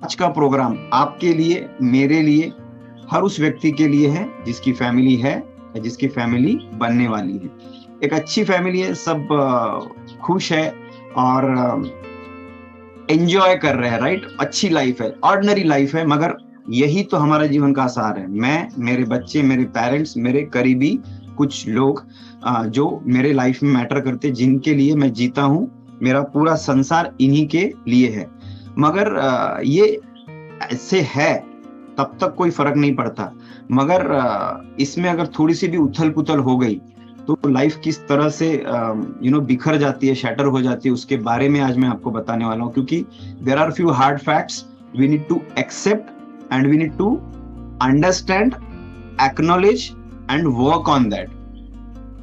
आज का प्रोग्राम आपके लिए, मेरे लिए, हर उस व्यक्ति के लिए है जिसकी फैमिली है या जिसकी फैमिली बनने वाली है। एक अच्छी फैमिली है, सब खुश है और एंजॉय कर रहे हैं, राइट। अच्छी लाइफ है, ऑर्डिनरी लाइफ है, मगर यही तो हमारा जीवन का आसार है। मैं, मेरे बच्चे, मेरे पेरेंट्स, मेरे करीबी कुछ लोग जो मेरे लाइफ में मैटर करते, जिनके लिए मैं जीता हूँ। मेरा पूरा संसार इन्हीं के लिए है। मगर ये ऐसे है तब तक कोई फर्क नहीं पड़ता, मगर इसमें अगर थोड़ी सी भी उथल पुथल हो गई तो लाइफ किस तरह से बिखर जाती है, शैटर हो जाती है, उसके बारे में आज मैं आपको बताने वाला हूँ। क्योंकि there are few hard facts we need to accept and we need to understand, acknowledge and work on that.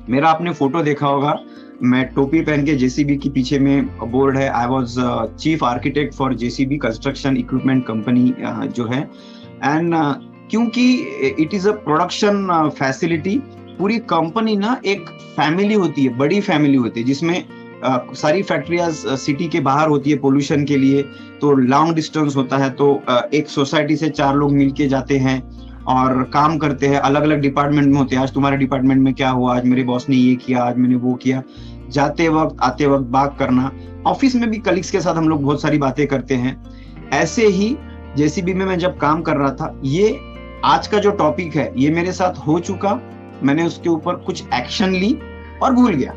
मेरा आपने फोटो देखा होगा, मैं टोपी पहन के जेसीबी के पीछे में बोर्ड है, I was chief architect for JCB construction equipment company जो है। एंड क्योंकि it is a production facility, पूरी कंपनी ना एक फैमिली होती है, बड़ी फैमिली होती है, जिसमें सारी फैक्ट्रियां सिटी के बाहर होती है पोल्यूशन के लिए, तो लॉन्ग डिस्टेंस होता है। तो एक सोसाइटी से 4 लोग मिलके जाते हैं और काम करते हैं, अलग अलग डिपार्टमेंट में होते हैं। आज तुम्हारे डिपार्टमेंट में क्या हुआ, आज मेरे बॉस ने ये किया, आज मैंने वो किया। जाते वक्त आते वक्त बात करना, ऑफिस में भी कलीग्स के साथ हम लोग बहुत सारी बातें करते हैं। ऐसे ही जेसीबी में मैं जब काम कर रहा था, ये आज का जो टॉपिक है ये मेरे साथ हो चुका, मैंने उसके ऊपर कुछ एक्शन ली और भूल गया।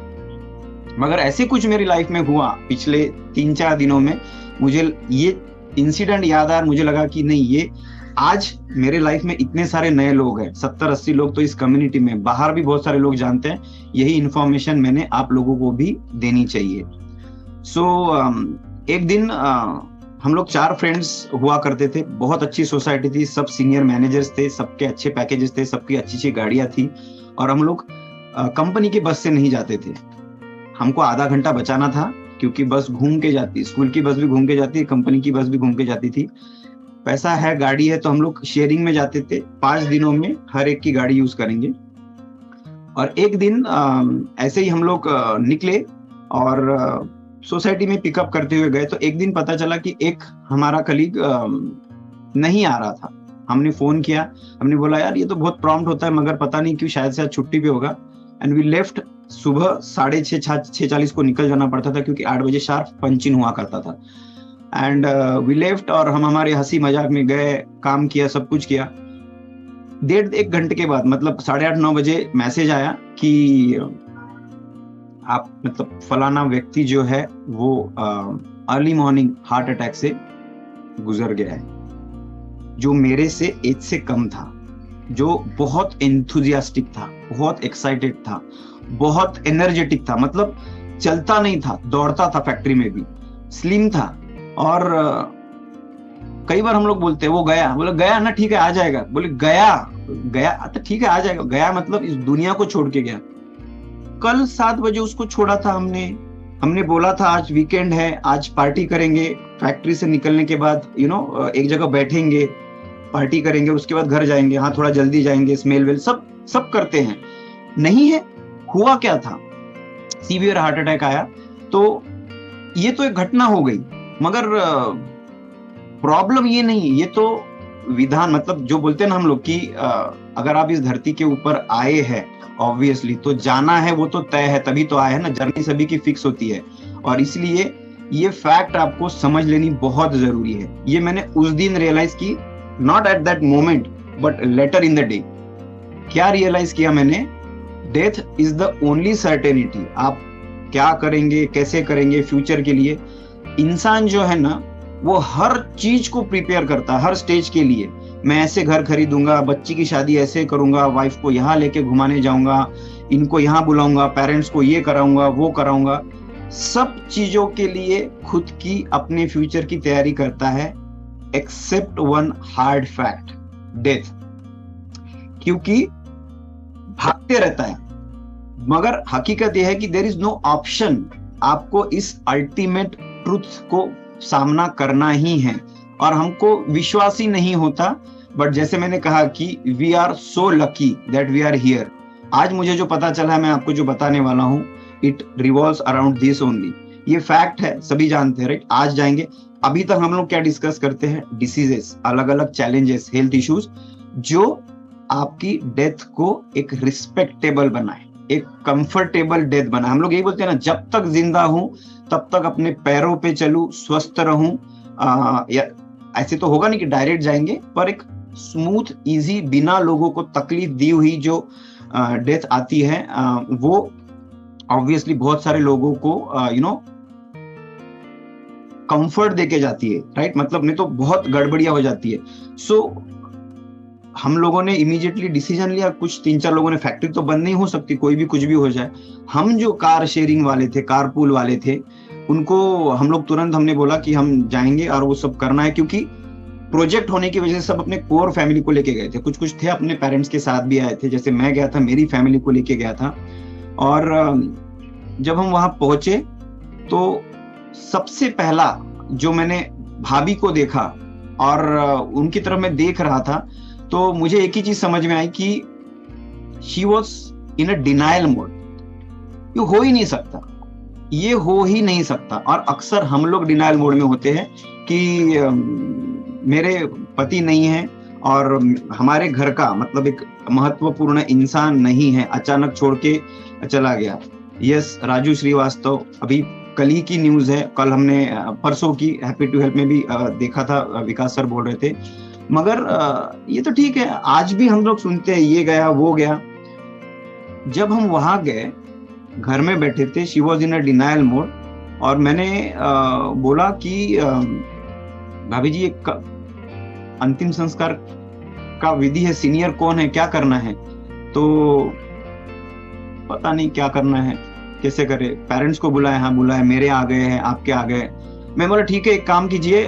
मगर ऐसे कुछ मेरी लाइफ में हुआ पिछले 3-4 दिनों में, मुझे ये इंसिडेंट याद आया, मुझे लगा कि नहीं, ये आज मेरे लाइफ में इतने सारे नए लोग हैं, 70-80 लोग तो इस कम्युनिटी में, बाहर भी बहुत सारे लोग जानते हैं, यही इंफॉर्मेशन मैंने आप लोगों को भी देनी चाहिए। एक दिन हम लोग 4 फ्रेंड्स हुआ करते थे, बहुत अच्छी सोसाइटी थी, सब सीनियर मैनेजर्स थे, सबके अच्छे पैकेजेस थे, सबकी अच्छी अच्छी गाड़ियां थी। और हम लोग कंपनी की बस से नहीं जाते थे, हमको आधा घंटा बचाना था, क्योंकि बस घूम के जाती, स्कूल की बस भी घूम के जाती, कंपनी की बस भी घूम के जाती थी। पैसा है, गाड़ी है, तो हम लोग शेयरिंग में जाते थे, 5 दिनों में हर एक की गाड़ी यूज करेंगे। और एक दिन ऐसे ही हम लोग निकले और सोसाइटी में पिकअप करते हुए गए। तो एक दिन पता चला कि एक हमारा कलीग नहीं आ रहा था। हमने फोन किया, हमने बोला यार ये तो बहुत प्रॉम्प्ट होता है, मगर पता नहीं क्यों, शायद से आज छुट्टी पे होगा। एंड वी लेफ्ट, सुबह 6:30 को निकल जाना पड़ता था, क्योंकि 8 बजे शार्प पंच इन हुआ करता था। एंड वी लेफ्ट और हम हमारे हंसी मजाक में गए, काम किया, सब कुछ किया। 1.5 घंटे के बाद, मतलब 8:30-9 बजे मैसेज आया कि आप, मतलब फलाना व्यक्ति जो है वो अर्ली मॉर्निंग हार्ट अटैक से गुजर गया है। जो मेरे से एज से कम था, जो बहुत एंथुजियास्टिक था, बहुत एक्साइटेड था, बहुत एनर्जेटिक था, मतलब चलता नहीं था, दौड़ता था फैक्ट्री में भी, स्लिम था। और कई बार हम लोग बोलते हैं वो गया, बोले गया ना, ठीक है आ जाएगा, बोले गया गया तो ठीक है आ जाएगा, गया मतलब इस दुनिया को छोड़ के गया। कल 7 बजे उसको छोड़ा था हमने बोला था आज वीकेंड है, आज पार्टी करेंगे, फैक्ट्री से निकलने के बाद एक जगह बैठेंगे, पार्टी करेंगे, उसके बाद घर जाएंगे, हाँ थोड़ा जल्दी जाएंगे, स्मेल वेल सब करते हैं। नहीं है, हुआ क्या था, सीवियर हार्ट अटैक आया। तो ये तो एक घटना हो गई, मगर प्रॉब्लम ये नहीं, ये तो विधान, मतलब जो बोलते हैं ना हम लोग कि अगर आप इस धरती के ऊपर आए हैं ऑब्वियसली तो जाना है, वो तो तय है, तभी तो आए हैं ना, जर्नी सभी की फिक्स होती है। और इसलिए ये फैक्ट आपको समझ लेनी बहुत जरूरी है। ये मैंने उस दिन रियलाइज की, not at that moment but later in the day. क्या रियलाइज किया मैंने, death is the only certainty. आप क्या करेंगे, कैसे करेंगे फ्यूचर के लिए, इंसान जो है ना वो हर चीज को प्रिपेयर करता है, हर स्टेज के लिए। मैं ऐसे घर खरीदूंगा, बच्ची की शादी ऐसे करूंगा, वाइफ को यहाँ लेके घुमाने जाऊंगा, इनको यहाँ बुलाऊंगा, पेरेंट्स को ये कराऊंगा, वो कराऊंगा, सब चीजों के लिए खुद की अपने फ्यूचर की तैयारी करता है, except one hard fact, death. क्योंकि भागते रहता है, मगर हकीकत यह है कि देयर इज नो ऑप्शन, आपको इस अल्टीमेट ट्रुथ को सामना करना ही है। और हमको विश्वास ही नहीं होता, बट जैसे मैंने कहा कि we are so lucky that we are here. आज मुझे जो पता चला है, मैं आपको जो बताने वाला हूं, it revolves around this only. ये फैक्ट है, सभी जानते हैं, राइट। आज जाएंगे, अभी तक हम लोग क्या डिस्कस करते हैं, डिसीजेस, अलग अलग चैलेंजेस, हेल्थ इश्यूज, जो आपकी डेथ को एक रिस्पेक्टेबल बनाए, एक कंफर्टेबल डेथ बनाए। हम लोग यही बोलते हैं ना, जब तक जिंदा हूं तब तक अपने पैरों पे चलूं, स्वस्थ रहूं। या ऐसे तो होगा नहीं कि डायरेक्ट जाएंगे, पर एक स्मूथ इजी, बिना लोगों को तकलीफ दी हुई जो डेथ आती है, वो ऑब्वियसली बहुत सारे लोगों को कंफर्ट देके जाती है, राइट। मतलब नहीं तो बहुत गड़बड़िया हो जाती है। सो हम लोगों ने इमीडिएटली डिसीजन लिया, कुछ 3-4 लोगों ने, फैक्ट्री तो बंद नहीं हो सकती, कोई भी कुछ भी हो जाए। हम जो कार शेयरिंग वाले थे, कार पूल वाले थे, उनको हम लोग तुरंत हमने बोला कि हम जाएंगे और वो सब करना है, क्योंकि प्रोजेक्ट होने की वजह से सब अपने कोर फैमिली को लेके गए थे। कुछ कुछ थे अपने पेरेंट्स के साथ भी आए थे, जैसे मैं गया था, मेरी फैमिली को लेके गया था। और जब हम वहां पहुंचे तो सबसे पहला जो मैंने भाभी को देखा और उनकी तरफ मैं देख रहा था, तो मुझे एक ही चीज समझ में आई कि she was in a denial mode. ये हो ही नहीं सकता, ये हो ही नहीं सकता। और अक्सर हम लोग डिनायल मोड में होते हैं कि मेरे पति नहीं है और हमारे घर का मतलब एक महत्वपूर्ण इंसान नहीं है, अचानक छोड़ के चला गया। यस, राजू श्रीवास्तव, अभी कल ही की न्यूज है, कल हमने परसों की हैप्पी टू हेल्प में भी देखा था, विकास सर बोल रहे थे। मगर ये तो ठीक है, आज भी हम लोग सुनते हैं ये गया वो गया। जब हम वहां गए, घर में बैठे थे, she was in a denial mode, और मैंने बोला कि भाभी जी, एक अंतिम संस्कार का विधि है, सीनियर कौन है, क्या करना है? तो पता नहीं क्या करना है, कैसे करे। पेरेंट्स को बुलाया, हाँ बुलाया, मेरे आ गए हैं, आपके आ गए। मैं बोला ठीक है, एक काम कीजिए,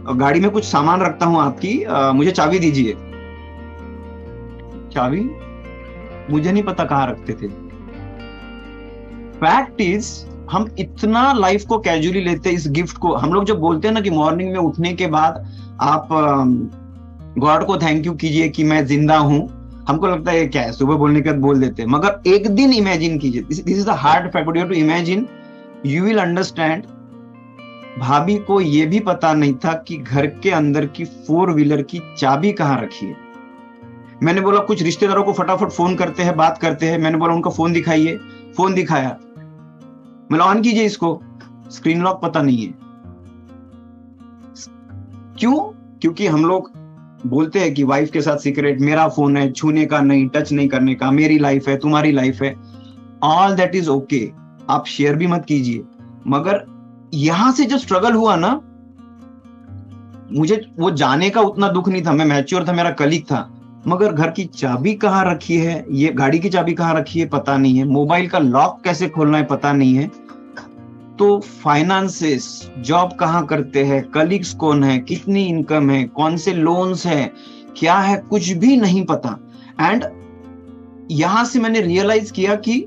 गाड़ी में कुछ सामान रखता हूं आपकी, मुझे चाबी दीजिए। चाबी मुझे नहीं पता कहाँ रखते थे। फैक्ट इज, हम इतना लाइफ को कैजुअली लेते हैं, इस गिफ्ट को। हम लोग जब बोलते हैं ना कि मॉर्निंग में उठने के बाद आप गॉड को थैंक यू कीजिए कि मैं जिंदा हूं, हमको लगता है क्या है, सुबह बोलने के बाद बोल देते हैं। मगर एक दिन इमेजिन कीजिए, this is the hard fact, you have to imagine, you will understand. भाभी को ये भी पता नहीं था कि घर के अंदर की 4 व्हीलर की चाबी कहाँ रखी है। मैंने बोला कुछ रिश्तेदारों को फटाफट फोन करते हैं, बात करते हैं। मैंने बोला उनका फोन दिखाइए, फोन दिखाया। मैं ऑन कीजिए इसको, स्क्रीन लॉक पता नहीं है। क्यों? क्योंकि हम लोग बोलते हैं कि वाइफ के साथ सीक्रेट, मेरा फोन है, छूने का नहीं, टच नहीं करने का, मेरी लाइफ है, तुम्हारी लाइफ है, ऑल दैट इज ओके, आप शेयर भी मत कीजिए। मगर यहां से जो स्ट्रगल हुआ ना, मुझे वो जाने का उतना दुख नहीं था, मैं मैच्योर था, मेरा कलीग था। मगर घर की चाबी कहाँ रखी है, ये गाड़ी की चाबी कहाँ रखी है पता नहीं है, मोबाइल का लॉक कैसे खोलना है पता नहीं है, तो फाइनेंसेस, जॉब कहाँ करते हैं, कलीग्स कौन है, कितनी इनकम है, कौन से लोन्स है, क्या है, कुछ भी नहीं पता। एंड यहां से मैंने रियलाइज किया कि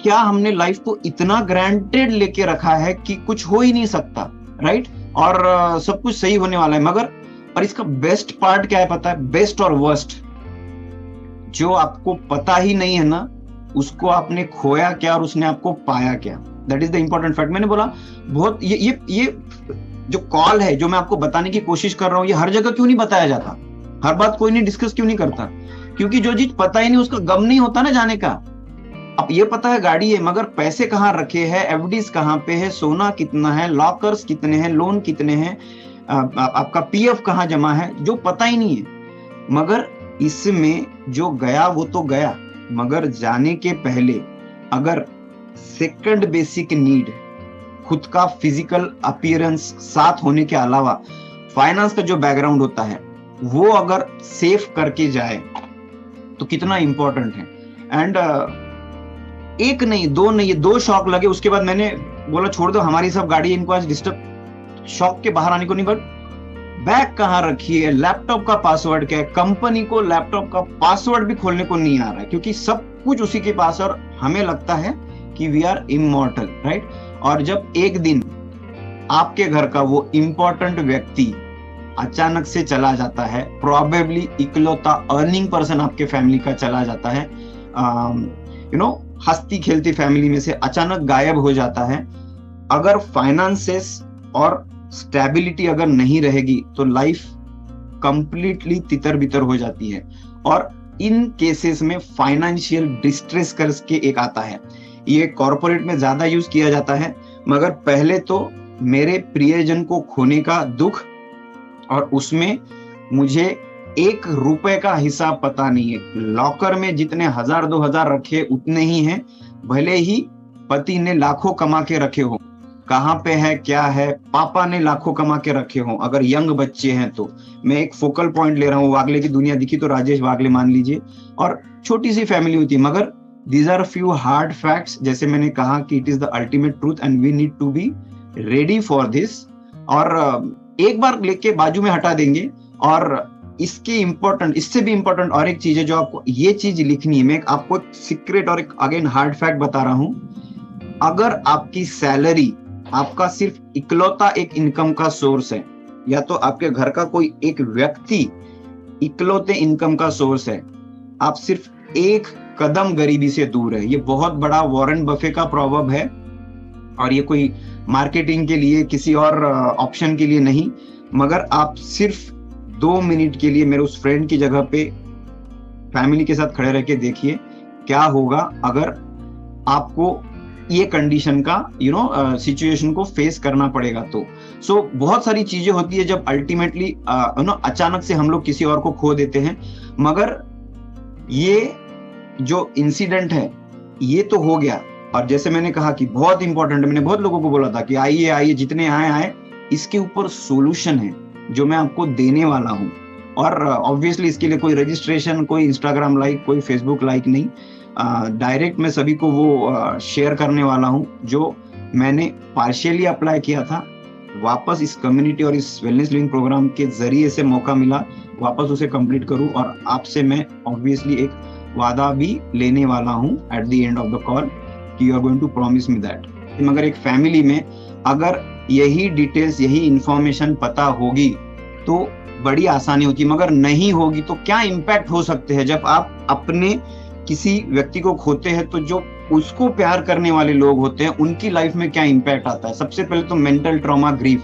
क्या हमने लाइफ को इतना ग्रांटेड लेके रखा है कि कुछ हो ही नहीं सकता, राइट। और सब कुछ सही होने वाला है। मगर और इसका बेस्ट पार्ट क्या है पता है, बेस्ट और वर्स्ट, जो आपको पता ही नहीं है ना, उसको आपने खोया क्या और उसने आपको पाया क्या, that is the important fact. मैंने बोला बहुत ये जो कॉल है, जो मैं आपको बताने की कोशिश कर रहा हूं, ये हर जगह क्यों नहीं बताया जाता, हर बात कोई नहीं डिस्कस क्यों नहीं करता? क्योंकि जो चीज पता ही नहीं उसका गम नहीं होता ना जाने का। अब ये पता है गाड़ी है, मगर पैसे कहाँ रखे हैं, एफडीज कहाँ पे है, सोना कितना है, लॉकर्स कितने हैं, लोन कितने हैं, आपका पीएफ कहाँ जमा है, जो पता ही नहीं है। मगर इसमें जो गया वो तो गया, मगर जाने के पहले अगर सेकंड बेसिक नीड, खुद का फिजिकल अपीयरेंस साथ होने के अलावा फाइनेंस का जो बैकग्राउंड होता है, वो अगर सेफ करके जाए तो कितना इंपॉर्टेंट है। एंड एक नहीं, दो नहीं, ये 2 शॉक लगे। उसके बाद मैंने बोला छोड़ दो, हमारी सब गाड़ी, इनको आज डिस्टर्ब, शॉक के बाहर आने को नहीं। बट बैग कहाँ रखी है, लैपटॉप का पासवर्ड क्या है, कंपनी को लैपटॉप का पासवर्ड भी खोलने को नहीं आ रहा है, क्योंकि सब कुछ उसी के पास है और हमें लगता है कि वी आर इमॉर्टल, राइट। और जब एक दिन आपके घर का वो इंपॉर्टेंट व्यक्ति अचानक से चला जाता है, प्रोबेबली इकलौता अर्निंग पर्सन आपके फैमिली का चला जाता है, हंसती खेलती फैमिली में से अचानक गायब हो जाता है, अगर फाइनेंसेस और स्टेबिलिटी अगर नहीं रहेगी तो लाइफ कंप्लीटली तितर बितर हो जाती है। और इन केसेस में फाइनेंशियल डिस्ट्रेस करके एक आता है, ये कॉर्पोरेट में ज्यादा यूज किया जाता है, मगर पहले तो मेरे प्रियजन को खोने का दुख, और उसमें मुझे 1 रुपए का हिसाब पता नहीं है। लॉकर में जितने 1000-2000 रखे उतने ही हैं, भले ही पति ने लाखों कमा के रखे हो, कहाँ पे है क्या है, पापा ने लाखों कमा के रखे हो। अगर यंग बच्चे हैं तो मैं एक फोकल पॉइंट ले रहा हूँ, वागले की दुनिया दिखी तो राजेश वागले मान लीजिए, और छोटी सी फैमिली होती है, मगर these are few hard facts. जैसे मैंने कहा कि it is the ultimate truth and we need to be ready for this. और एक बार लेके बाजू में हटा देंगे। और इसके इंपॉर्टेंट, इससे भी इंपॉर्टेंट और एक चीज है जो आपको ये चीज लिखनी है। मैं आपको एक सीक्रेट और एक अगेन हार्ड फैक्ट बता रहा हूं। अगर आपकी सैलरी आपका सिर्फ इकलौता एक इनकम का सोर्स है, या तो आपके घर का कोई एक व्यक्ति इकलौते इनकम का सोर्स है, आप सिर्फ 1 कदम गरीबी से दूर है। ये बहुत बड़ा वॉरेन बफे का प्रॉवर्ब है, और ये कोई मार्केटिंग के लिए किसी और ऑप्शन के लिए नहीं, मगर आप सिर्फ 2 मिनट के लिए मेरे उस फ्रेंड की जगह पे फैमिली के साथ खड़े रह के देखिए क्या होगा अगर आपको ये कंडीशन का सिचुएशन को फेस करना पड़ेगा। तो बहुत सारी चीजें होती है जब अल्टीमेटली अचानक से हम लोग किसी और को खो देते हैं। मगर ये जो इंसिडेंट है ये तो हो गया, और जैसे मैंने कहा कि बहुत इंपॉर्टेंट, मैंने बहुत लोगों को बोला था कि आइए आइए, जितने आए, इसके ऊपर सोल्यूशन है जो मैं आपको देने वाला हूं। और ऑब्वियसली इसके लिए कोई रजिस्ट्रेशन, कोई इंस्टाग्राम लाइक, कोई फेसबुक लाइक नहीं, डायरेक्ट मैं सभी को वो शेयर करने वाला हूं जो मैंने पार्शियली अप्लाई किया था। वापस इस कम्युनिटी और इस वेलनेस लिविंग प्रोग्राम के जरिए से मौका मिला, वापस उसे कंप्लीट करूं। और आपसे मैं ऑब्वियसली एक वादा भी लेने वाला हूं at the end of the call कि you are going to promise me that. मगर एक फैमिली में अगर यही डिटेल्स, यही इंफॉर्मेशन पता होगी तो बड़ी आसानी होती है, मगर नहीं होगी तो क्या इम्पैक्ट हो सकते हैं जब आप अपने किसी व्यक्ति को खोते हैं, तो जो उसको प्यार करने वाले लोग होते हैं उनकी लाइफ में क्या इम्पैक्ट आता है। सबसे पहले तो मेंटल ट्रॉमा, ग्रीफ,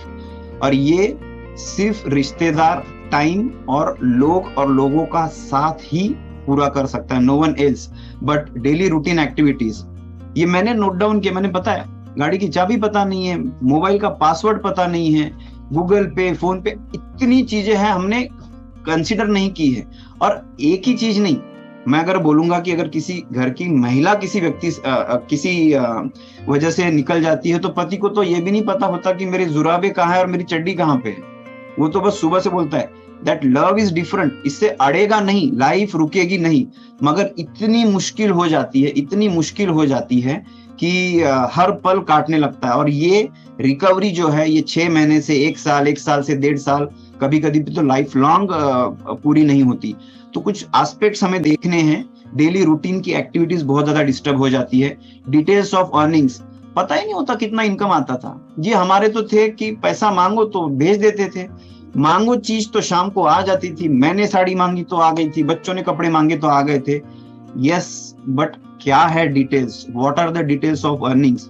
और ये सिर्फ रिश्तेदार, टाइम और लोगों का साथ ही पूरा कर सकता है, no one else. But daily routine activities, ये मैंने नोट डाउन किया, मैंने बताया गाड़ी की चाबी पता नहीं है, मोबाइल का पासवर्ड पता नहीं है, गूगल पे, फोन पे, इतनी चीजें हैं हमने कंसिडर नहीं की है। और एक ही चीज नहीं, मैं अगर बोलूंगा कि अगर किसी घर की महिला किसी व्यक्ति किसी वजह से निकल जाती है तो पति को तो ये भी नहीं पता होता कि मेरे जुराबे कहाँ है और मेरी चड्डी कहाँ पे है। वो तो बस सुबह से बोलता है दैट लव इज डिफरेंट, इससे अड़ेगा नहीं, लाइफ रुकेगी नहीं। मगर इतनी मुश्किल हो जाती है, इतनी मुश्किल हो जाती है कि हर पल काटने लगता है। और ये रिकवरी जो है ये 6 महीने से 1 साल, 1 साल से 1.5 साल, कभी कभी तो लाइफ लॉन्ग पूरी नहीं होती। तो कुछ एस्पेक्ट्स हमें देखने हैं। डेली रूटीन की एक्टिविटीज बहुत ज्यादा डिस्टर्ब हो जाती है। डिटेल्स ऑफ अर्निंग्स, पता ही नहीं होता कितना इनकम आता था जी। हमारे तो थे कि पैसा मांगो तो भेज देते थे, मांगो चीज तो शाम को आ जाती थी। मैंने साड़ी मांगी तो आ गई थी, बच्चों ने कपड़े मांगे तो आ गए थे। यस, बट क्या है details, what are the details of earnings,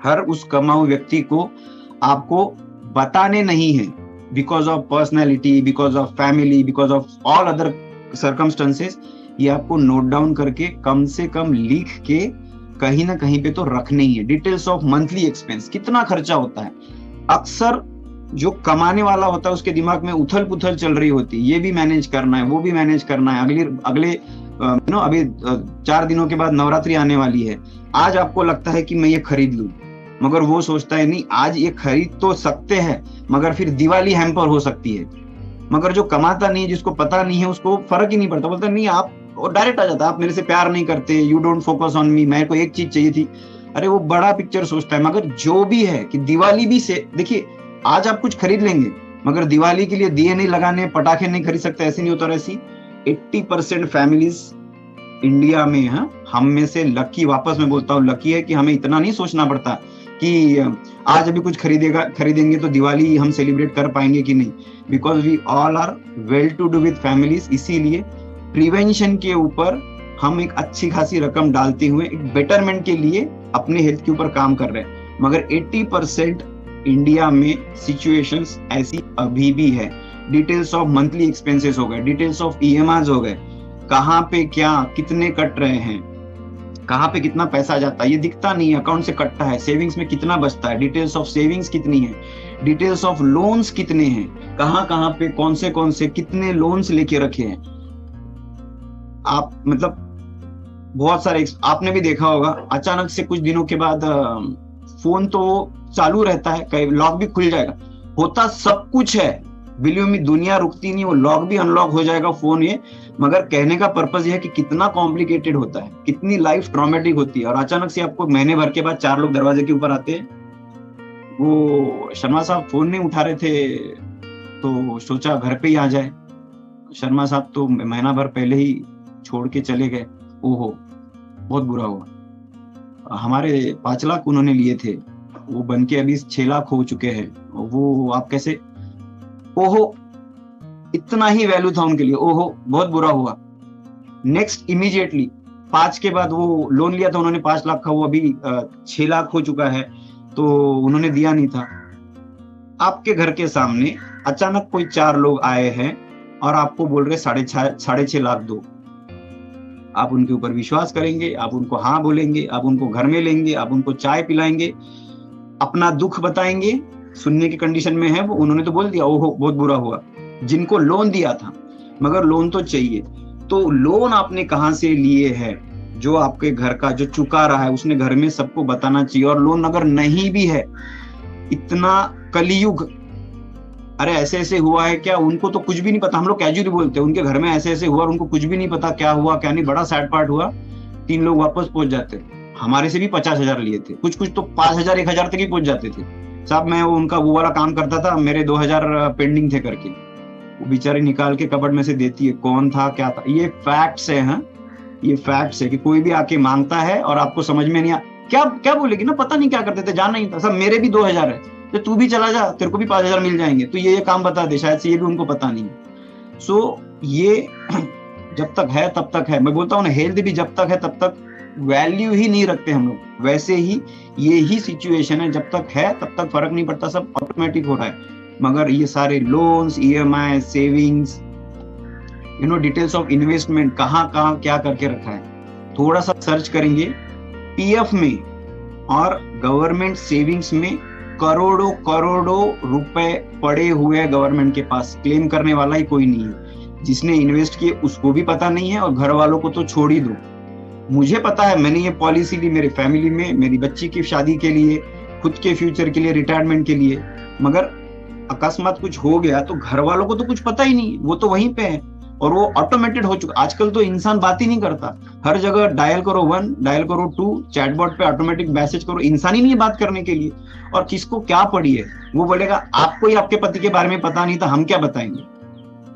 हर उस कमाऊ व्यक्ति को आपको बताने नहीं है, because of personality, because of family, because of all other circumstances. ये आपको नोट डाउन करके, कम से कम लिख के कहीं ना कहीं पे तो रखने ही है। डिटेल्स ऑफ मंथली एक्सपेंस, कितना खर्चा होता है। अक्सर जो कमाने वाला होता है उसके दिमाग में उथल पुथल चल रही होती है, ये भी मैनेज करना है, वो भी मैनेज करना है। अगले अभी 4 दिनों के बाद नवरात्रि आने वाली है, आज आपको लगता है कि मैं ये खरीद लूं, मगर वो सोचता है नहीं, आज ये खरीद तो सकते हैं मगर फिर दिवाली हैम्पर हो सकती है। मगर जो कमाता नहीं है, जिसको पता नहीं है, उसको फर्क ही नहीं पड़ता, बोलता नहीं आप, और डायरेक्ट आ जाता, आप मेरे से प्यार नहीं करते, you don't focus on me, मेरे को एक चीज चाहिए थी। अरे वो बड़ा पिक्चर सोचता है। मगर जो भी है कि दिवाली भी से देखिए, आज आप कुछ खरीद लेंगे मगर दिवाली के लिए दिए नहीं लगाने, पटाखे नहीं खरीद सकते, ऐसे नहीं होता। ऐसी 80% फैमिलीज इंडिया में है, हम में से लकी, वापस मैं बोलता हूँ लकी है कि हमें इतना नहीं सोचना पड़ता कि आज अभी कुछ खरीदेंगे तो दिवाली हम सेलिब्रेट कर पाएंगे कि नहीं, because we all are well to do with families. इसीलिए प्रिवेंशन के ऊपर हम एक अच्छी खासी रकम डालते हुए एक बेटरमेंट के लिए अपने हेल्थ के ऊपर काम कर रहे हैं। मगर 80% इंडिया में सिचुएशंस ऐसी अभी भी है। डिटेल्स ऑफ मंथली एक्सपेंसेस हो गए, डिटेल्स ऑफ ईएमआईज हो गए, कहाँ पे क्या कितने कट रहे हैं, कहाँ पे कितना पैसा जाता है, ये दिखता नहीं है, अकाउंट से कटता है, सेविंग्स में कितना बचता है, डिटेल्स ऑफ सेविंग्स कितनी है, डिटेल्स ऑफ लोन्स कितने हैं, कहाँ पे कौन से कितने लोन्स लेके रखे हैं। आप मतलब बहुत सारे आपने भी देखा होगा, अचानक से कुछ दिनों के बाद फोन तो चालू रहता है, कई लॉक भी खुल जाएगा, होता सब कुछ है, बिलीव मी, दुनिया रुकती नहीं, वो लॉक भी अनलॉक हो जाएगा फोन ये। मगर कहने का पर्पस ये है कि कितना कॉम्प्लिकेटेड होता है, कितनी लाइफ ट्रॉमेटिक होती है। और अचानक से आपको महीने भर के बाद 4 लोग दरवाजे के ऊपर आते हैं। वो शर्मा साहब फोन नहीं उठा रहे थे तो सोचा घर पे ही आ जाए। शर्मा साहब तो महीना भर पहले ही छोड़ के चले गए। ओहो, बहुत बुरा हुआ। हमारे 5 लाख उन्होंने लिए थे, वो बन के अभी 6 लाख हो चुके हैं। वो आप कैसे, ओहो, इतना ही वैल्यू था उनके लिए, ओहो बहुत बुरा हुआ। नेक्स्ट इमीडिएटली 5 के बाद वो लोन लिया था उन्होंने 5 लाख का, वो अभी 6 लाख हो चुका है, तो उन्होंने दिया नहीं था। आपके घर के सामने अचानक कोई 4 लोग आए हैं और आपको बोल रहे 6.5 लाख दो। आप उनके ऊपर विश्वास करेंगे, आप उनको हाँ बोलेंगे, आप उनको घर में लेंगे, आप उनको चाय पिलाएंगे, अपना दुख बताएंगे, सुनने की कंडीशन में है वो। उन्होंने तो बोल दिया ओहो बहुत बुरा हुआ, जिनको लोन दिया था, मगर लोन तो चाहिए। तो लोन आपने कहां से लिए है, जो आपके घर का जो चुका रहा है उसने घर में सबको बताना चाहिए। और लोन अगर नहीं भी है, इतना कलयुग, अरे ऐसे ऐसे हुआ है क्या, उनको तो कुछ भी नहीं पता। हम लोग कैजुअली बोलते हैं उनके घर में ऐसे ऐसे हुआ और उनको कुछ भी नहीं पता क्या हुआ क्या नहीं। बड़ा सैड पार्ट हुआ, 3 लोग वापस पहुंच जाते। हमारे से भी 50,000 लिए थे, कुछ तो 5,000 1,000 तक ही पहुंच जाते थे। साहब मैं उनका वो वाला काम करता था, मेरे 2,000 पेंडिंग थे करके, वो बेचारे निकाल के कबर्ड में से देती है। कौन था क्या था, ये फैक्ट्स है। हाँ, ये फैक्ट्स है कि कोई भी आके मांगता है और आपको समझ में नहीं आ क्या बोलेगी ना, पता नहीं क्या करते थे, जाना ही था। सब मेरे भी 2,000 है, तो तू भी चला जा, तेरे को भी 5,000 मिल जाएंगे, तो ये काम बता दे, शायद से ये भी उनको पता नहीं है। सो ये जब तक है तब तक है। मैं बोलता हूँ ना, हेल्थ भी जब तक है तब तक वैल्यू ही नहीं रखते हम लोग। वैसे ही ये ही सिचुएशन है, जब तक है तब तक फर्क नहीं पड़ता, सब ऑटोमेटिक हो रहा है। मगर ये सारे loans, EMI, savings, details of investment, कहाँ क्या करके रखा है, थोड़ा सा सर्च करेंगे पीएफ में और गवर्नमेंट सेविंग्स में करोड़ों रुपए पड़े हुए हैं गवर्नमेंट के पास। क्लेम करने वाला ही कोई नहीं है। जिसने इन्वेस्ट किए उसको भी पता नहीं है, और घर वालों को तो छोड़ ही दो। मुझे पता है, मैंने ये पॉलिसी ली मेरी फैमिली में, मेरी बच्ची की शादी के लिए, खुद के फ्यूचर के लिए, रिटायरमेंट के लिए। मगर अकस्मात कुछ हो गया तो घर वालों को तो कुछ पता ही नहीं, वो तो वहीं पे है और वो ऑटोमेटेड हो चुका। आजकल तो इंसान बात ही नहीं करता, हर जगह डायल करो 1, डायल करो 2, चैटबॉट पे ऑटोमेटिक मैसेज करो। इंसान ही नहीं है बात करने के लिए। और किसको क्या पड़ी है, वो बोलेगा आपको ही आपके पति के बारे में पता नहीं था, हम क्या बताएंगे।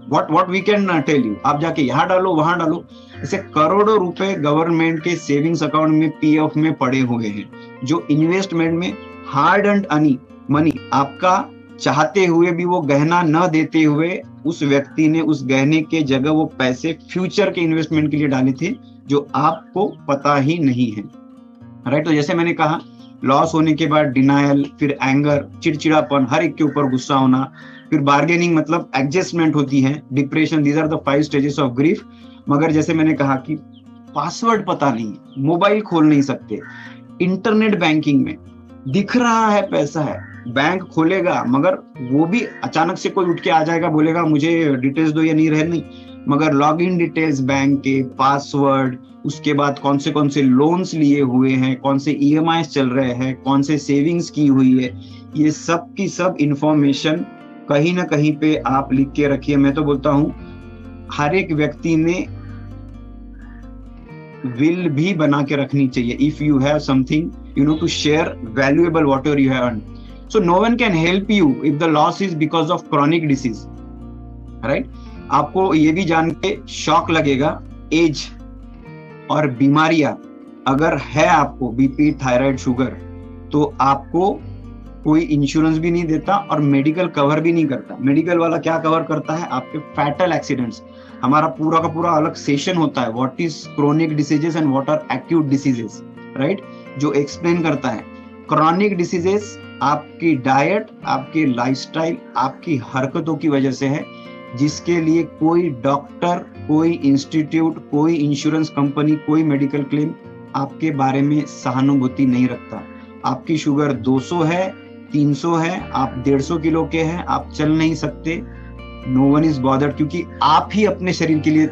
What we can tell you, आप जाके यहाँ डालो वहां डालो। ऐसे करोड़ों रुपए गवर्नमेंट के सेविंग्स अकाउंट में, पीएफ में पड़े हुए हैं, जो इन्वेस्टमेंट में हार्ड एंड मनी आपका चाहते हुए भी वो गहना न देते हुए उस व्यक्ति ने उस गहने के जगह वो पैसे फ्यूचर के इन्वेस्टमेंट के लिए डाले थे, जो आपको पता ही नहीं है। राइट, तो जैसे मैंने कहा, लॉस होने के बाद डिनायल, फिर एंगर, चिड़चिड़ापन, हर एक के ऊपर गुस्सा होना, फिर बार्गेनिंग मतलब एडजस्टमेंट होती है, depression, these are the 5 stages of grief. मगर जैसे मैंने कहा कि पासवर्ड पता नहीं, मोबाइल खोल नहीं सकते, इंटरनेट बैंकिंग में दिख रहा है पैसा है, बैंक खोलेगा, मगर वो भी अचानक से कोई उठ के आ जाएगा, बोलेगा मुझे डिटेल्स दो या नहीं रहे, नहीं। मगर लॉग इन डिटेल्स, बैंक के पासवर्ड, उसके बाद कौन से लोन्स लिए हुए हैं, कौन से ईएमआई चल रहे हैं, कौन से सेविंग्स की हुई है, ये सब की सब इंफॉर्मेशन कहीं ना कहीं पे आप लिख के रखिए। मैं तो बोलता हूं हर एक व्यक्ति ने विल भी बना के रखनी चाहिए, if you have something to share valuable whatever you have earned. So no one can help you if the loss is because of chronic disease, right? आपको ये भी जान के शॉक लगेगा, एज और बीमारियां अगर है आपको, बीपी, थायराइड, शुगर, तो आपको कोई इंश्योरेंस भी नहीं देता और मेडिकल कवर भी नहीं करता। मेडिकल वाला क्या कवर करता है, आपके फैटल एक्सीडेंट्स। हमारा पूरा का पूरा अलग सेशन होता है, what is chronic diseases and what are acute diseases, right, जो एक्सप्लेन करता है क्रॉनिक डिसीजेस आपकी डाइट, आपके लाइफस्टाइल, आपकी हरकतों की वजह से है, जिसके लिए कोई डॉक्टर, कोई इंस्टीट्यूट, कोई इंश्योरेंस कंपनी, कोई मेडिकल क्लेम आपके बारे में सहानुभूति नहीं रखता। आपकी शुगर 200 है, 300 है, आप 150 किलो के हैं, आप चल नहीं सकते, नो वन इज बॉदर्ड, क्योंकि आप ही अपने शरीर के लिए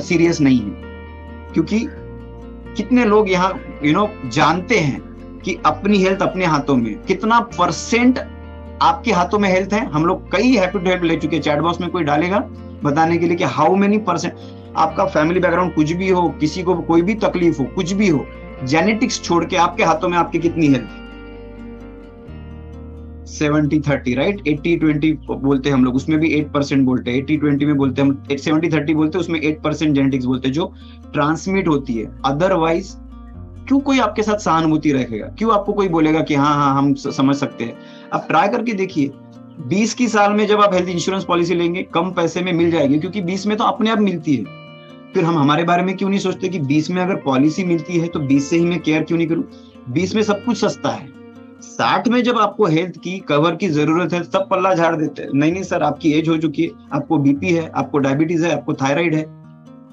सीरियस नहीं है। क्योंकि कितने लोग यहाँ जानते हैं कि अपनी हेल्थ अपने हाथों में, कितना परसेंट आपके हाथों में हेल्थ है। हम लोग कई हैप्पी टू हेल्प ले चुके हैं, चैट बॉक्स में कोई डालेगा बताने के लिए कि हाउ मेनी परसेंट। आपका फैमिली बैकग्राउंड कुछ भी हो, किसी को कोई भी तकलीफ हो, कुछ भी हो, जेनेटिक्स छोड़ के आपके हाथों में आपकी कितनी हेल्थ है? 70-30, राइट? 80-20 बोलते हैं हम लोग, उसमें भी 8% बोलते हैं। 80-20 में बोलते हैं हम, 70-30 बोलते हैं, उसमें 8% जेनेटिक्स बोलते हैं जो ट्रांसमिट होती है। अदरवाइज क्यों कोई आपके साथ सहानुभूति रखेगा? क्यों आपको कोई बोलेगा कि हाँ हम समझ सकते हैं? आप ट्राई करके देखिए, 20 की साल में जब आप हेल्थ इंश्योरेंस पॉलिसी लेंगे, कम पैसे में मिल जाएगी, क्योंकि 20 में तो अपने आप मिलती है। फिर हम हमारे बारे में क्यों नहीं सोचते कि 20 में अगर पॉलिसी मिलती है तो 20 से ही मैं केयर क्यों नहीं करूं? 20 में सब कुछ सस्ता है। 60 में जब आपको हेल्थ की कवर की जरूरत है, सब पल्ला झाड़ देते हैं। नहीं सर, आपकी एज हो चुकी है, आपको बीपी है, आपको डायबिटीज है, आपको थायराइड है।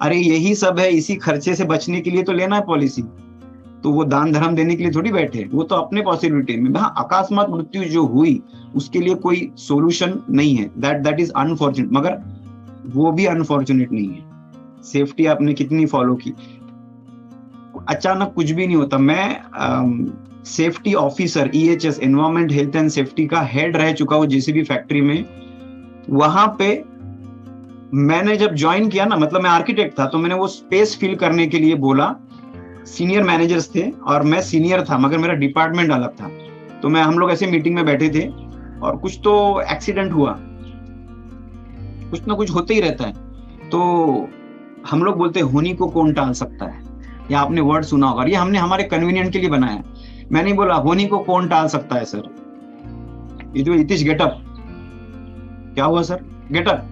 अरे यही सब है, इसी खर्चे से बचने के लिए तो लेना है पॉलिसी। तो वो दान धर्म देने के लिए थोड़ी बैठे, वो तो अपने पॉसिबिलिटी में। हाँ, अकस्मात मृत्यु जो हुई उसके लिए कोई सोल्यूशन नहीं है, दैट इज अनफॉर्चुनेट, मगर वो भी अनफॉर्चुनेट नहीं है। सेफ्टी आपने कितनी फॉलो की, अचानक कुछ भी नहीं होता। मैं safety officer, EHS, environment health and safety का हेड रह चुका हूँ JCB फैक्ट्री में। वहां पे मैंने जब ज्वाइन किया ना, मतलब मैं आर्किटेक्ट था, तो मैंने वो स्पेस फिल करने के लिए बोला। सीनियर मैनेजर्स थे और मैं सीनियर था, मगर मेरा डिपार्टमेंट अलग था। तो हम लोग ऐसे मीटिंग में बैठे थे और कुछ तो एक्सीडेंट हुआ, कुछ ना कुछ होते ही रहता है। तो हम लोग बोलते हैं होनी को कौन टाल सकता है, या आपने वर्ड सुना होगा, ये हमने हमारे कन्वीनियंट के लिए बनाया। मैं नहीं बोला होनी को कौन टाल सकता है सर, इतिश गेटअप। क्या हुआ सर? गेटअप,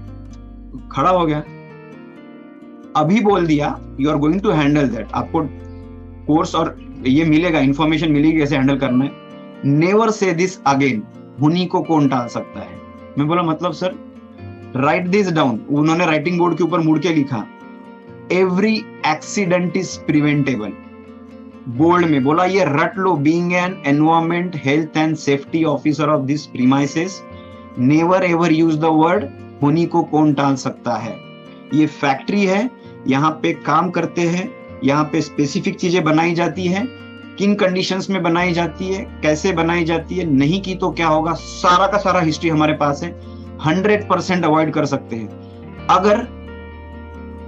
खड़ा हो गया, अभी बोल दिया you are going to handle that. आपको कोर्स और ये मिलेगा, इंफॉर्मेशन मिलेगी कैसे हैंडल करना है। नेवर से दिस अगेन, होनी को कौन टाल सकता है। मैं बोला मतलब सर, राइट दिस डाउन। उन्होंने राइटिंग बोर्ड के ऊपर मुड़ के लिखा, every accident is preventable. Bold में बोला, ये रट लो, being an environment health and safety officer of this premises, never ever use the word होनी को कौन टाल सकता है। ये फैक्ट्री है, यहाँ पे काम करते हैं, यहाँ पे स्पेसिफिक चीजें बनाई जाती हैं, किन कंडीशंस में बनाई जाती है, कैसे बनाई जाती है, नहीं की तो क्या होगा, सारा का सारा हिस्ट्री हमारे पास है। 100% अवॉइड कर सकते हैं। अगर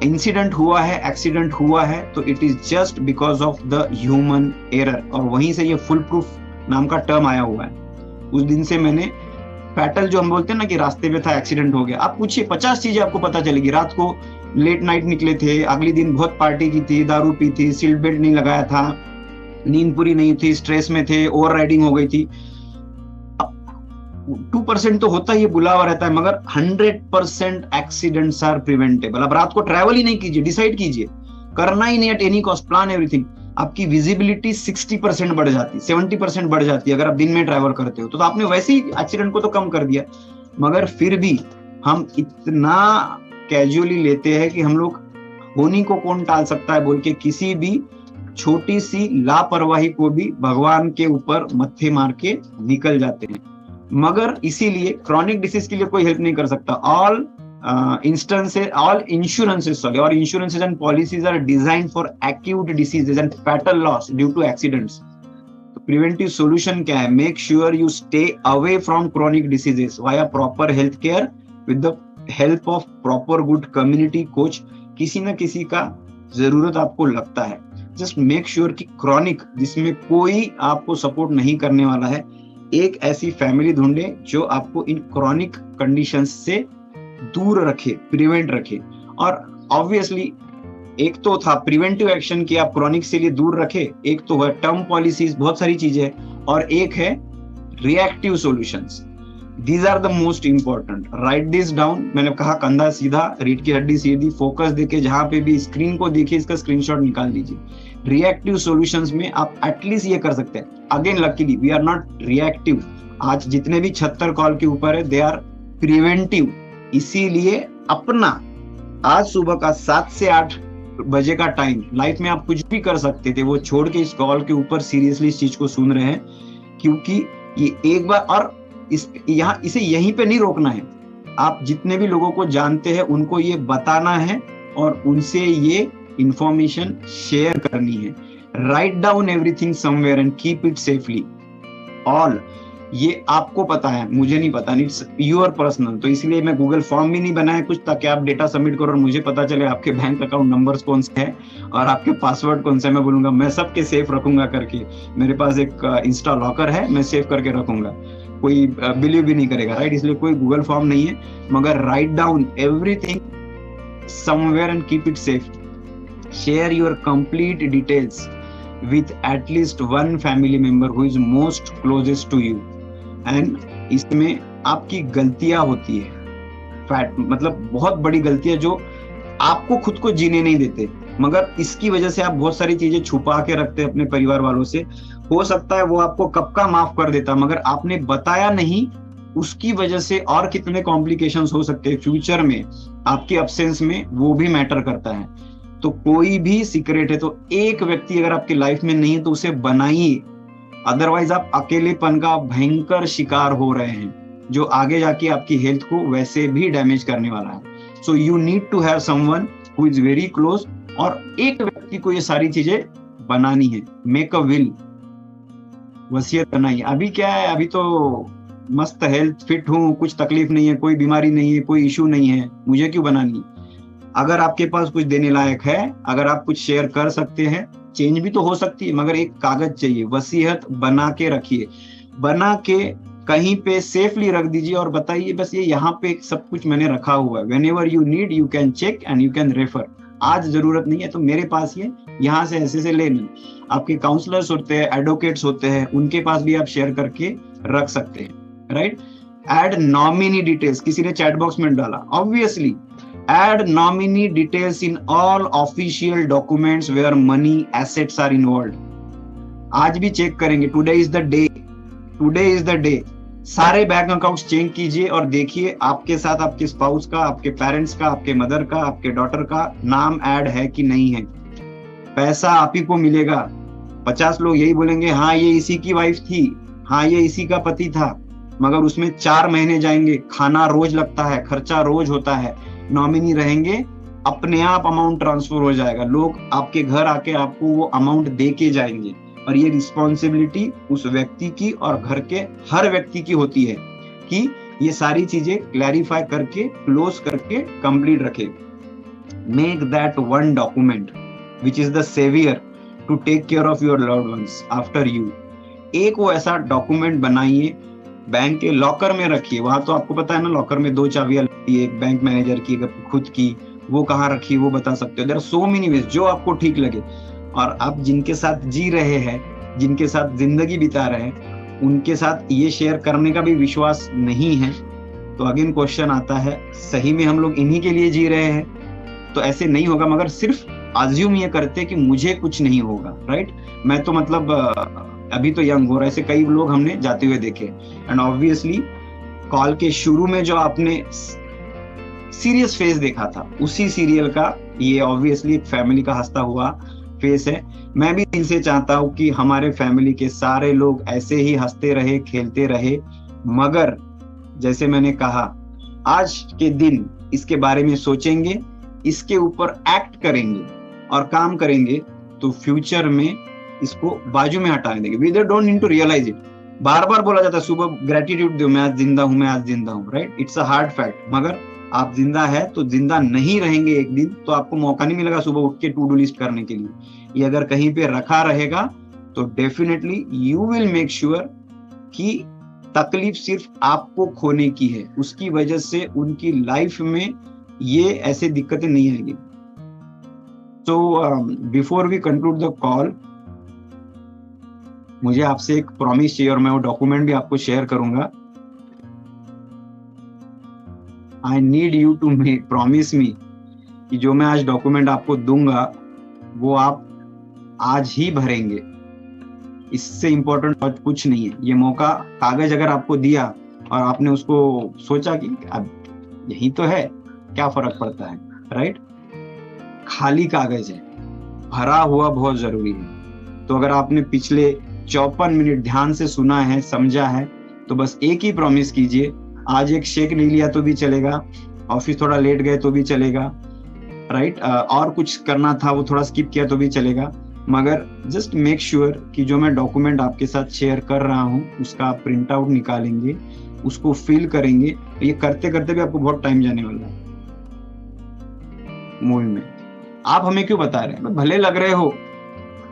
इंसिडेंट हुआ है, एक्सीडेंट हुआ है, तो it is just because of the human error, और वहीं से ये फुल प्रूफ नाम का टर्म आया हुआ है। उस दिन से मैंने फैटल, जो हम बोलते हैं ना कि रास्ते पे था, एक्सीडेंट हो गया, आप पूछिए 50 चीजें आपको पता चलेगी। रात को लेट नाइट निकले थे, अगले दिन बहुत पार्टी की थी, दारू पी थी, सीट बेल्ट नहीं लगाया था, नींद पूरी नहीं थी, स्ट्रेस में थे, ओवर राइडिंग हो गई थी। 2% तो होता ही बुलावा रहता है, मगर 100% एक्सीडेंट्स आर प्रिवेंटेबल। अब रात को ट्रैवल ही नहीं कीजिए, डिसाइड कीजिए, करना ही नहीं at any cost, plan everything. आपकी विजिबिलिटी 60% बढ़ जाती, 70% बढ़ जाती है अगर आप दिन में ट्रैवल करते हो। तो आपने वैसे ही एक्सीडेंट को तो कम कर दिया, मगर फिर भी हम इतना कैजुअली लेते हैं कि हम लोग होनी को कौन टाल सकता है बोल के किसी भी छोटी सी लापरवाही को भी भगवान के ऊपर मत्थे मार के निकल जाते हैं। मगर इसीलिए क्रॉनिक डिसीज के लिए कोई हेल्प नहीं कर सकता। All insurances and policies are designed for acute diseases and fatal loss due to accidents. तो preventive solution क्या है? Make sure you stay away from chronic diseases via proper health care with the help of proper good community coach. किसी न किसी का जरूरत आपको लगता है, just make sure कि chronic, जिसमें कोई आपको सपोर्ट नहीं करने वाला है, एक ऐसी फैमिली ढूंढे जो आपको इन chronic conditions से दूर रखे, प्रिवेंट रखे। और ऑब्वियसली एक तो था प्रिवेंटिव एक्शन कि आप क्रॉनिक से लिए दूर रखे, एक तो है टर्म पॉलिसीज, बहुत सारी चीजें, और एक है reactive solutions. These are the most important. Write this down. मैंने कहा कंधा सीधा, रीढ़ की हड्डी सीधी, फोकस देके जहां पे भी स्क्रीन को देखिए इसका स्क्रीनशॉट निकाल लीजिए। रिएक्टिव सॉल्यूशंस में आप एटलीस्ट ये कर सकते हैं। Again luckily we are not reactive. आज जितने भी 76 कॉल के ऊपर है दे आर प्रिवेंटिव। इसीलिए अपना आज सुबह का 7 से 8 बजे का टाइम, लाइफ में आप कुछ भी कर सकते थे वो छोड़ के इस कॉल के ऊपर सीरियसली इस चीज को सुन रहे हैं, क्योंकि ये एक बार और इसे यहीं पे नहीं रोकना है। आप जितने भी लोगों को जानते हैं उनको ये बताना है और उनसे ये इंफॉर्मेशन शेयर करनी है। Write down everything somewhere and keep it safely. All ये आपको पता है, मुझे नहीं पता, इट्स योर पर्सनल। तो इसलिए मैं गूगल फॉर्म भी नहीं बनाया कुछ, ताकि आप डेटा सबमिट करो और मुझे पता चले आपके बैंक अकाउंट नंबर्स कौन से हैं और आपके पासवर्ड कौन से। मैं बोलूंगा मैं सबके सेफ रखूंगा करके। मेरे पास एक इंस्टा लॉकर है, मैं सेव करके रखूंगा, कोई बिलीव भी नहीं करेगा, राइट। इसलिए कोई गूगल फॉर्म नहीं है, मगर write down everything somewhere and keep it safe. Share your complete details with at least one family member who is most closest to you। And इसमें आपकी गलतियां होती है, फैट मतलब बहुत बड़ी गलतियां जो आपको खुद को जीने नहीं देते, मगर इसकी वजह से आप बहुत सारी चीजें छुपा के रखते हैं अपने परिवार वालों से। हो सकता है वो आपको कब का माफ कर देता, मगर आपने बताया नहीं, उसकी वजह से और कितने कॉम्प्लिकेशंस हो सकते हैं फ्यूचर में आपके अब्सेंस में, वो भी मैटर करता है। तो कोई भी सीक्रेट है तो एक व्यक्ति अगर आपकी लाइफ में नहीं है तो उसे बनाइए, अदरवाइज आप अकेलेपन का भयंकर शिकार हो रहे हैं, जो आगे जाके आपकी हेल्थ को वैसे भी डैमेज करने वाला है। So you need to have someone who is very close, और एक व्यक्ति को ये सारी चीजें बनानी है। मेक अ विल, वसीयत बनाइए। अभी क्या है, अभी तो मस्त हेल्थ, फिट हूँ, कुछ तकलीफ नहीं है, कोई बीमारी नहीं है, कोई इशू नहीं है, मुझे क्यों बनानी। अगर आपके पास कुछ देने लायक है, अगर आप कुछ शेयर कर सकते हैं, चेंज भी तो हो सकती है, मगर एक कागज चाहिए, वसीयत बना के रखिए, बना के कहीं पे सेफली रख दीजिए और बताइए बस ये यहाँ पे सब कुछ मैंने रखा हुआ है। Whenever you need you can check and you can refer. आज जरूरत नहीं है तो मेरे पास ये यहाँ से ऐसे से लेनी। आपके काउंसलर्स होते हैं, एडवोकेट्स होते हैं, उनके पास भी आप शेयर करके रख सकते हैं, राइट। एड नॉमिनी डिटेल्स, किसी ने चैट बॉक्स में डाला, obviously add nominee details in all official documents where money assets are involved। आज भी चेक करेंगे, today is the day, today is the day. सारे बैंक अकाउंट्स चेक कीजिए और देखिए आपके साथ आपके स्पाउस का, आपके पेरेंट्स का, आपके मदर का, आपके डॉटर का नाम ऐड है कि नहीं है। पैसा आप ही को मिलेगा। 50 लोग यही बोलेंगे हाँ ये इसी की वाइफ थी, हाँ ये इसी का पति था, मगर उसमें 4 महीने जाएंगे, खाना रोज लगता है, खर्चा रोज होता है। नॉमिनी रहेंगे, अपने आप अमाउंट ट्रांसफर हो जाएगा, लोग आपके घर आके आपको वो अमाउंट दे के जाएंगे, और ये रिस्पॉन्सिबिलिटी उस व्यक्ति की और घर के हर व्यक्ति की होती है कि ये सारी चीजें क्लैरिफाई करके, क्लोज करके कंप्लीट रखे। Make that one document which is the saviour to take care of your loved ones after you. एक वो ऐसा डॉक्यूमेंट बनाइए, बैंक के लॉकर में रखिए। वहां तो आपको पता है ना, लॉकर में 2 चाबियां लगती है, एक बैंक मैनेजर की, एक खुद की, वो कहाँ रखी वो बता सकते हो। There are so many ways, जो आपको ठीक लगे। और आप जिनके साथ जी रहे हैं, जिनके साथ जिंदगी बिता रहे हैं, उनके साथ ये शेयर करने का भी विश्वास नहीं है, तो अगेन क्वेश्चन आता है, सही में हम लोग इन्हीं के लिए जी रहे हैं? तो ऐसे नहीं होगा, मगर सिर्फ अज्यूम ये करते कि मुझे कुछ नहीं होगा, राइट। मैं तो मतलब अभी तो यंग हो रहा है, ऐसे कई लोग हमने जाते हुए देखे। एंड ऑब्वियसली कॉल के शुरू में जो आपने सीरियस फेस देखा था, उसी सीरियल का ये ऑब्वियसली एक फैमिली का हंसता हुआ फेस है। मैं भी दिल से चाहता हूँ कि हमारे फैमिली के सारे लोग ऐसे ही हंसते रहे, खेलते रहे, मगर जैसे मैंने कहा, आज के दिन इसके बारे में सोचेंगे, इसके ऊपर एक्ट करेंगे और काम करेंगे, तो फ्यूचर में इसको बाजू में हटाने देंगे। We don't need to realise it. बार बार बोला जाता है सुबह ग्रेटिट्यूड दो, मैं आज जिंदा हूं, मैं आज जिंदा हूं, right. It's a hard fact, मगर आप जिंदा है तो जिंदा नहीं रहेंगे एक दिन, तो आपको मौका नहीं मिलेगा सुबह उठ के टू डू लिस्ट करने के लिए। ये अगर कहीं पे रखा रहेगा तो definitely you will make sure कि तकलीफ सिर्फ आपको खोने की है, उसकी वजह से उनकी लाइफ में ये ऐसे दिक्कतें नहीं आएंगी। So before we conclude the call, मुझे आपसे एक प्रॉमिस चाहिए और मैं वो डॉक्यूमेंट भी आपको शेयर करूंगा। I need you to promise me कि जो मैं आज डॉक्यूमेंट आपको दूंगा वो आप आज ही भरेंगे। इससे इंपॉर्टेंट और कुछ नहीं है। ये मौका, कागज अगर आपको दिया और आपने उसको सोचा कि अब यही तो है, क्या फर्क पड़ता है, राइट? खाली कागज है, भरा हुआ बहुत जरूरी है। तो अगर आपने पिछले 54 मिनट ध्यान से सुना है, समझा है, तो बस एक ही प्रॉमिस कीजिए, आज एक शेक नहीं लिया तो भी चलेगा, ऑफिस थोड़ा लेट गए तो भी चलेगा, राइट? और कुछ करना था वो थोड़ा स्किप किया तो भी चलेगा, मगर जस्ट मेक श्योर कि जो मैं डॉक्यूमेंट आपके साथ शेयर कर रहा हूँ उसका आप प्रिंट आउट निकालेंगे, उसको फिल करेंगे। ये करते करते भी आपको बहुत टाइम जाने वाला है मूवी में। आप हमें क्यों बता रहे हैं? भले लग रहे हो,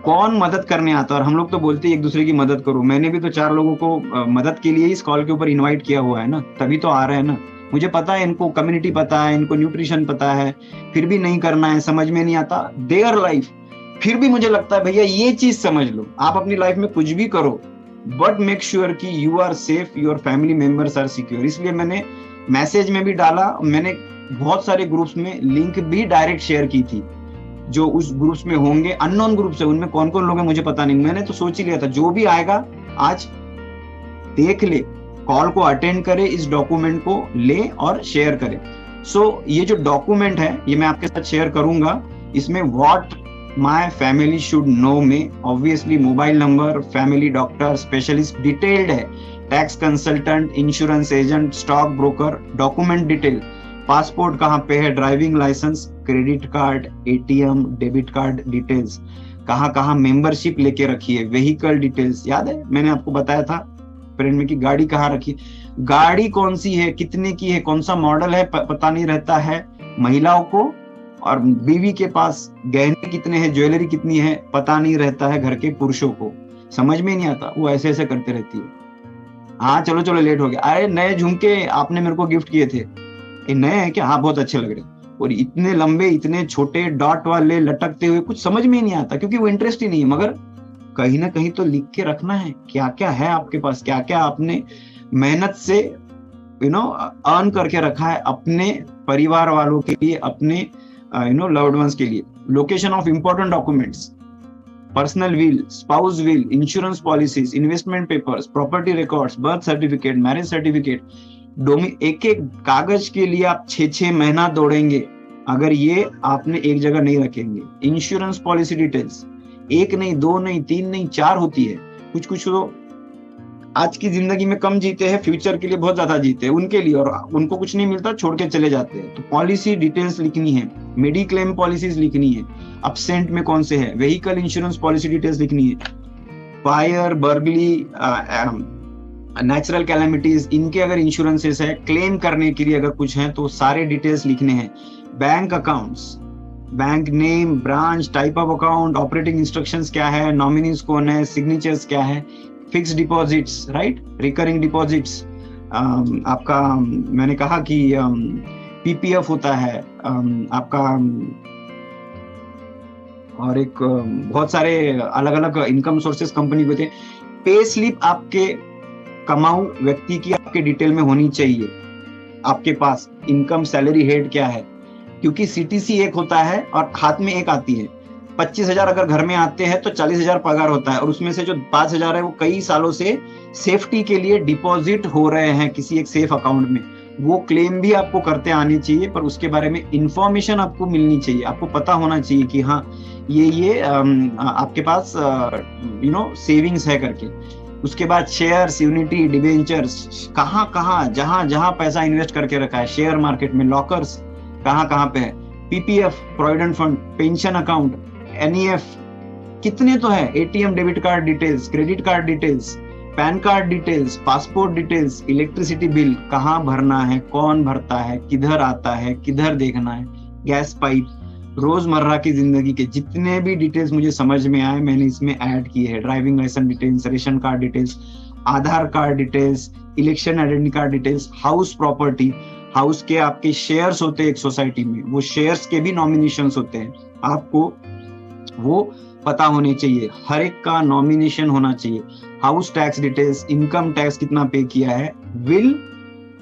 कौन मदद करने आता है? और हम लोग तो बोलते हैं एक दूसरे की मदद करो। मैंने भी तो 4 लोगों को मदद के लिए इस कॉल के ऊपर इनवाइट किया हुआ है ना, तभी तो आ रहे हैं ना। मुझे पता है इनको कम्युनिटी पता है, इनको न्यूट्रिशन पता है, फिर भी नहीं करना है, समझ में नहीं आता देयर लाइफ। फिर भी मुझे लगता है भैया ये चीज समझ लो, आप अपनी लाइफ में कुछ भी करो बट मेक श्योर कि you are safe, your family members are secure. इसलिए मैंने मैसेज में भी डाला, मैंने बहुत सारे ग्रुप्स में लिंक भी डायरेक्ट शेयर की थी। जो उस ग्रुप्स में होंगे, अननोन ग्रुप्स है, उनमें कौन कौन लोग हैं मुझे पता नहीं। मैंने तो सोच ही लिया था जो भी आएगा आज देख ले, कॉल को अटेंड करे, इस डॉक्यूमेंट को ले और शेयर करे। सो ये जो डॉक्यूमेंट है ये मैं आपके साथ शेयर करूंगा। इसमें what my family should know में obviously mobile number, family doctor, specialist detailed है, tax consultant, insurance agent, stock broker, document detail, passport कहाँ पे है, driving licence, credit card, ATM, debit card details, कहाँ कहाँ मेंबरशिप लेके रखी है, व्हीकल डिटेल्स। याद है मैंने आपको बताया था फ्रेंड में कि गाड़ी कहाँ रखी, गाड़ी कौन सी है, कितने की है, कौन सा मॉडल है पता नहीं रहता है महिलाओं को, और बीवी के पास गहने कितने हैं, ज्वेलरी कितनी है पता नहीं रहता है घर के पुरुषों को, समझ में नहीं आता, वो ऐसे ऐसे करते रहती है। हाँ चलो चलो लेट हो गया, अरे नए झुमके आपने मेरे को गिफ्ट किए थे, ये नए हैं क्या? हाँ बहुत अच्छे लग रहे हैं। और इतने लंबे, इतने छोटे डॉट वाले लटकते हुए, कुछ समझ में ही नहीं आता क्योंकि वो इंटरेस्ट ही नहीं है। मगर कहीं ना कहीं तो लिख के रखना है क्या क्या है आपके पास, क्या क्या आपने मेहनत से अर्न करके रखा है अपने परिवार वालों के लिए, अपने लव्ड वंस के लिए। Location of important documents, personal will, spouse will, insurance policies, investment papers, property records, birth certificate, marriage certificate, एक एक कागज के लिए आप 6 महीना दौड़ेंगे अगर ये आपने एक जगह नहीं रखेंगे। इंश्योरेंस पॉलिसी डिटेल्स, 1 नहीं, 2 नहीं, 3 नहीं, 4 होती है। कुछ कुछ लोग आज की जिंदगी में कम जीते हैं, फ्यूचर के लिए बहुत ज्यादा जीते हैं उनके लिए, और उनको कुछ नहीं मिलता छोड़ के चले जाते हैं। तो पॉलिसी डिटेल्स लिखनी है, मेडिक्लेम पॉलिसीज लिखनी है, अपसेंट में कौन से है, व्हीकल इंश्योरेंस पॉलिसी डिटेल्स लिखनी है, फायर, बर्गली, नेचुरल कैलेमिटीज, इनके अगर इंश्योरेंसेस है, क्लेम करने के लिए अगर कुछ है तो सारे डिटेल्स लिखने हैं। Bank accounts, bank name, branch, type of account, operating instructions क्या है, नॉमिनीज कौन है, सिग्नेचर्स क्या है, fix deposits, right, recurring deposits, आपका मैंने कहा कि पीपीएफ होता है आपका, और एक बहुत सारे अलग अलग इनकम सोर्सेस कंपनी के होते हैं। पे स्लिप आपके कमाऊ व्यक्ति की आपके डिटेल में होनी चाहिए, आपके पास इनकम सैलरी हेड क्या है, क्योंकि सीटीसी एक होता है और हाथ में एक आती है। 25,000 अगर घर में आते हैं तो 40,000 पगार होता है, और उसमें से जो 5,000 है वो कई सालों से सेफ्टी के लिए डिपॉजिट हो रहे हैं किसी एक सेफ अकाउंट में। वो क्लेम भी आपको करते आने चाहिए, पर उसके बारे में इंफॉर्मेशन आपको मिलनी चाहिए, आपको पता होना चाहिए कि हाँ ये आपके पास सेविंग्स है करके। उसके बाद शेयर्स, यूनिटी, डिबेंचर्स, कहाँ जहां जहां पैसा इन्वेस्ट करके रखा है, शेयर मार्केट में, लॉकर्स कहाँ पे है, PPF, provident fund, pension account, NEF, कितने तो है, ATM, debit card details, credit card details, pan card details, passport details, electricity bill कहाँ भरना है, कौन भरता है, किधर आता है, किधर देखना है, गैस पाइप, रोजमर्रा की जिंदगी के जितने भी डिटेल्स मुझे समझ में आए मैंने इसमें ऐड किए हैं। Driving licence details, ration card details, Aadhaar card details, election identity card details, house property, house के आपके शेयर्स होते हैं एक सोसाइटी में, वो शेयर्स के भी नॉमिनेशंस होते हैं, आपको वो पता होने चाहिए, हर एक का नॉमिनेशन होना चाहिए। House tax details, income tax कितना पे किया है, will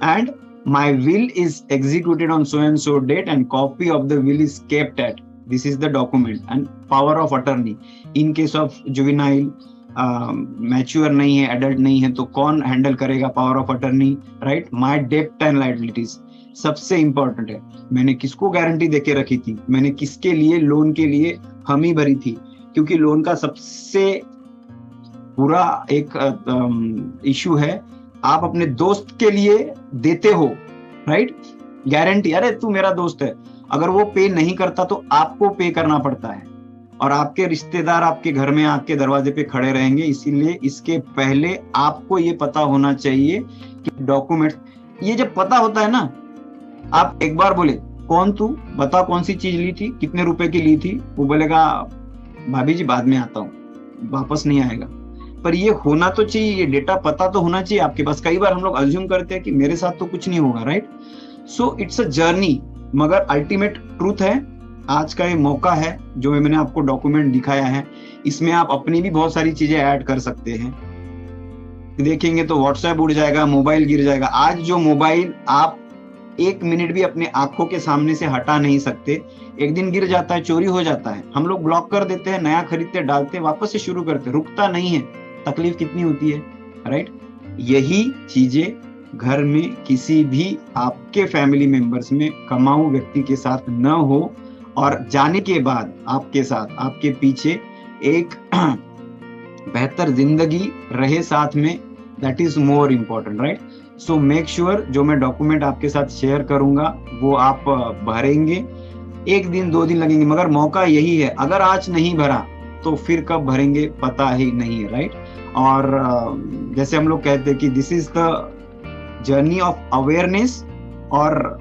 and My will is executed on so and so date and copy of the will is kept at. This is the document and power of attorney. In case of juvenile, mature नहीं है, adult नहीं है, तो कौन handle करेगा power of attorney, right? My डेब्ट and liabilities सबसे important है. मैंने किसको गारंटी देके रखी थी, मैंने किसके लिए लोन के लिए हामी भरी थी, क्योंकि लोन का सबसे बुरा एक इशू है, आप अपने दोस्त के लिए देते हो, राइट? गारंटी, अरे तू मेरा दोस्त है, अगर वो पे नहीं करता तो आपको पे करना पड़ता है और आपके रिश्तेदार आपके घर में आपके दरवाजे पे खड़े रहेंगे. इसीलिए इसके पहले आपको ये पता होना चाहिए कि डॉक्यूमेंट, ये जब पता होता है ना, आप एक बार बोले कौन तू, बता कौन सी चीज ली थी, कितने रुपए की ली थी, वो बोलेगा भाभी जी बाद में आता हूँ, वापस नहीं आएगा. पर ये होना तो चाहिए, ये डेटा पता तो होना चाहिए आपके पास. कई बार हम लोग अज्यूम करते हैं कि मेरे साथ तो कुछ नहीं होगा, right? So it's a journey, मगर अल्टीमेट ट्रूथ है. आज का ये मौका है जो मैंने आपको डॉक्यूमेंट दिखाया है, इसमें आप अपनी भी बहुत सारी चीजें ऐड कर सकते हैं. देखेंगे तो व्हाट्सएप उड़ जाएगा, मोबाइल गिर जाएगा. आज जो मोबाइल आप एक मिनट भी अपने आंखों के सामने से हटा नहीं सकते, एक दिन गिर जाता है, चोरी हो जाता है, हम लोग ब्लॉक कर देते हैं, नया खरीदते, डालते, वापस से शुरू करते, रुकता नहीं है. तकलीफ कितनी होती है, राइट? यही चीजें घर में किसी भी आपके फैमिली मेंबर्स में कमाऊ व्यक्ति के साथ न हो, और जाने के बाद आपके साथ, आपके पीछे एक बेहतर जिंदगी रहे साथ में. That is more important, right? So make sure जो मैं डॉक्यूमेंट आपके साथ शेयर करूंगा वो आप भरेंगे. एक दिन 2 दिन लगेंगे, मगर मौका यही है. अगर आज नहीं भरा तो फिर कब भरेंगे पता ही नहीं है, राइट? और जैसे हम लोग कहते हैं कि this is the journey of awareness, और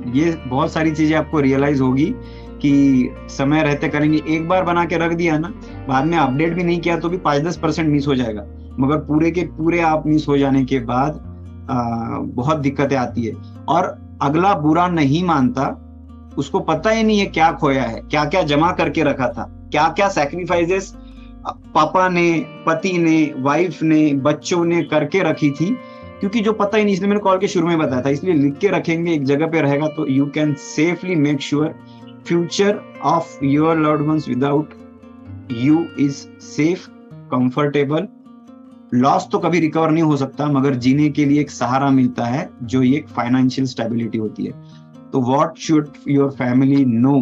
ये बहुत सारी चीजें आपको रियलाइज होगी कि समय रहते करेंगे. एक बार बना के रख दिया ना, बाद में अपडेट भी नहीं किया तो भी 5-10% मिस हो जाएगा, मगर पूरे के पूरे आप मिस हो जाने के बाद बहुत दिक्कतें आती है. और अगला बुरा नहीं मानता, उसको पता ही नहीं है क्या खोया है, क्या क्या जमा करके रखा था, क्या क्या सैक्रिफाइसेस पापा ने, पति ने, वाइफ ने, बच्चों ने करके रखी थी, क्योंकि जो पता ही नहीं, इसलिए मैंने कॉल के शुरू में बताया था. इसलिए लिख के रखेंगे, एक जगह पे रहेगा, तो you can safely make sure future of your loved once without you is safe, comfortable. Loss तो कभी रिकवर नहीं हो सकता, मगर जीने के लिए एक सहारा मिलता है, जो ये फाइनेंशियल स्टेबिलिटी होती है. तो what should your family no